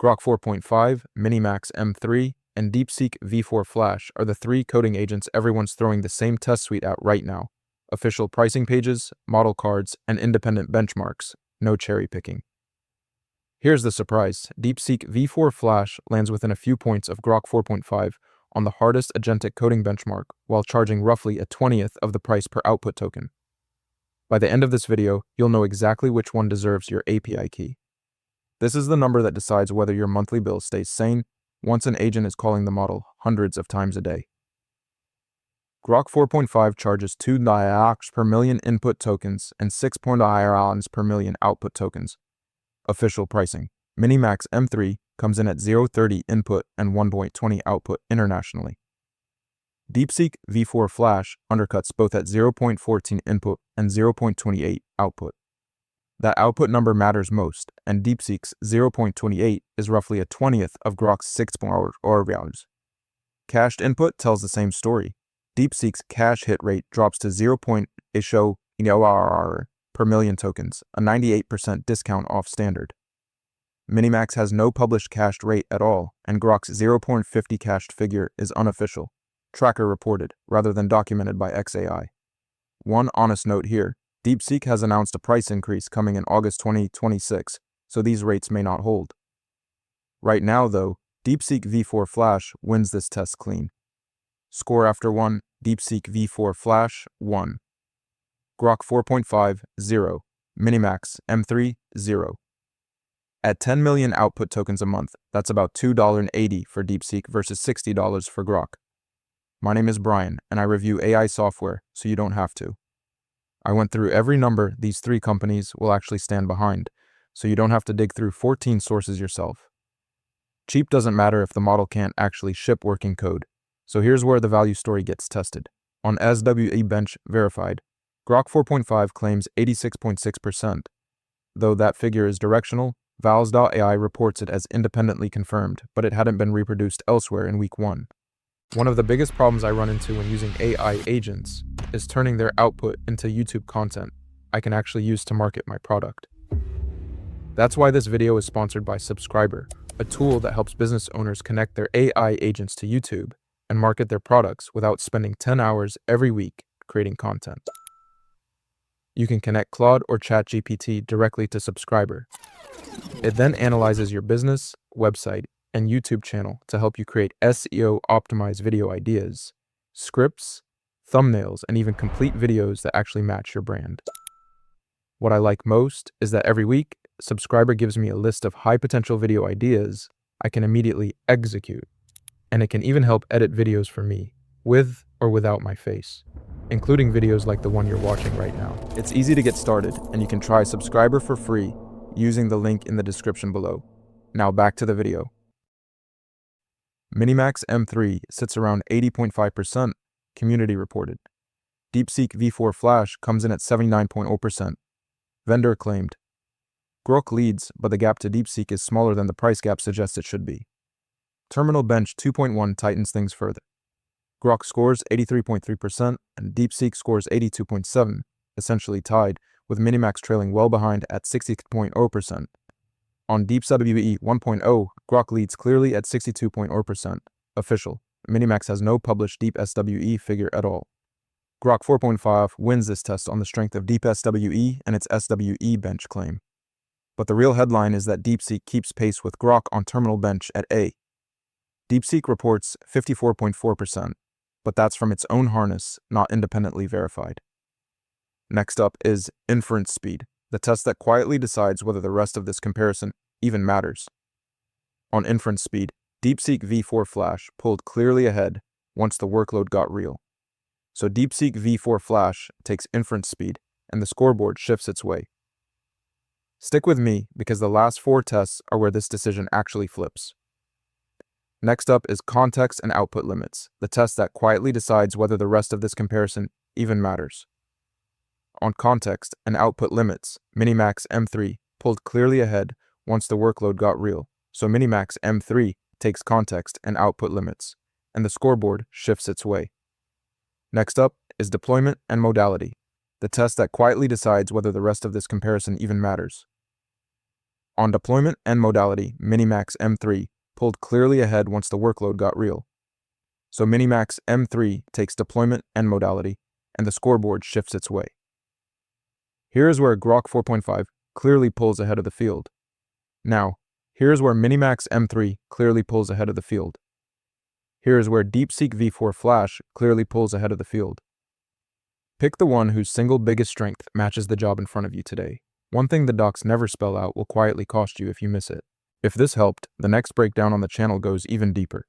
Grok 4.5, MiniMax M3, and DeepSeek V4 Flash are the three coding agents everyone's throwing the same test suite at right now. Official pricing pages, model cards, and independent benchmarks. No cherry picking. Here's the surprise. DeepSeek V4 Flash lands within a few points of Grok 4.5 on the hardest agentic coding benchmark while charging roughly a 20th of the price per output token. By the end of this video, you'll know exactly which one deserves your API key. This is the number that decides whether your monthly bill stays sane once an agent is calling the model hundreds of times a day. Grok 4.5 charges 2 DAI per million input tokens and 6 DAI per million output tokens. Official pricing. MiniMax M3 comes in at 0.30 input and 1.20 output internationally. DeepSeek V4 Flash undercuts both at 0.14 input and 0.28 output. That output number matters most, and DeepSeek's 0.28 is roughly a 20th of Grok's 6.0 values. Cached input tells the same story. DeepSeek's cache hit rate drops to 0.0 per million tokens, a 98% discount off standard. MiniMax has no published cached rate at all, and Grok's 0.50 cached figure is unofficial, tracker reported, rather than documented by XAI. One honest note here, DeepSeek has announced a price increase coming in August 2026, so these rates may not hold. Right now, though, DeepSeek V4 Flash wins this test clean. Score after 1, DeepSeek V4 Flash 1. Grok 4.5 0. MiniMax M3 0. At 10 million output tokens a month, that's about $2.80 for DeepSeek versus $60 for Grok. My name is Brian, and I review AI software, so you don't have to. I went through every number these three companies will actually stand behind, so you don't have to dig through 14 sources yourself. Cheap doesn't matter if the model can't actually ship working code, so here's where the value story gets tested. On SWE Bench Verified, Grok 4.5 claims 86.6%. Though that figure is directional, Vals.ai reports it as independently confirmed, but it hadn't been reproduced elsewhere in week 1. One of the biggest problems I run into when using AI agents is turning their output into YouTube content I can actually use to market my product. That's why this video is sponsored by Subscriber, a tool that helps business owners connect their AI agents to YouTube and market their products without spending 10 hours every week creating content. You can connect Claude or ChatGPT directly to Subscriber. It then analyzes your business, website, and YouTube channel to help you create SEO-optimized video ideas, scripts, thumbnails, and even complete videos that actually match your brand. What I like most is that every week, Subscriber gives me a list of high-potential video ideas I can immediately execute, and it can even help edit videos for me, with or without my face, including videos like the one you're watching right now. It's easy to get started, and you can try Subscriber for free using the link in the description below. Now back to the video. MiniMax M3 sits around 80.5%, community reported. DeepSeek V4 Flash comes in at 79.0%. Vendor claimed. Grok leads, but the gap to DeepSeek is smaller than the price gap suggests it should be. Terminal Bench 2.1 tightens things further. Grok scores 83.3% and DeepSeek scores 82.7%, essentially tied, with MiniMax trailing well behind at 60.0%. On DeepSeek 1.0, Grok leads clearly at 62.0%. Official. MiniMax has no published DeepSeek figure at all. Grok 4.5 wins this test on the strength of DeepSeek and its SWE bench claim. But the real headline is that DeepSeek keeps pace with Grok on Terminal Bench at A. DeepSeek reports 54.4%, but that's from its own harness, not independently verified. Next up is inference speed, the test that quietly decides whether the rest of this comparison even matters. On inference speed, DeepSeek V4 Flash pulled clearly ahead once the workload got real. So DeepSeek V4 Flash takes inference speed, and the scoreboard shifts its way. Stick with me because the last 4 tests are where this decision actually flips. Next up is context and output limits, the test that quietly decides whether the rest of this comparison even matters. On context and output limits, MiniMax M3 pulled clearly ahead once the workload got real, so MiniMax M3 takes context and output limits, and the scoreboard shifts its way. Next up is deployment and modality, the test that quietly decides whether the rest of this comparison even matters. On deployment and modality, MiniMax M3 pulled clearly ahead once the workload got real. So MiniMax M3 takes deployment and modality, and the scoreboard shifts its way. Here is where Grok 4.5 clearly pulls ahead of the field. Now, here is where MiniMax M3 clearly pulls ahead of the field. Here is where DeepSeek V4 Flash clearly pulls ahead of the field. Pick the one whose single biggest strength matches the job in front of you today. One thing the docs never spell out will quietly cost you if you miss it. If this helped, the next breakdown on the channel goes even deeper.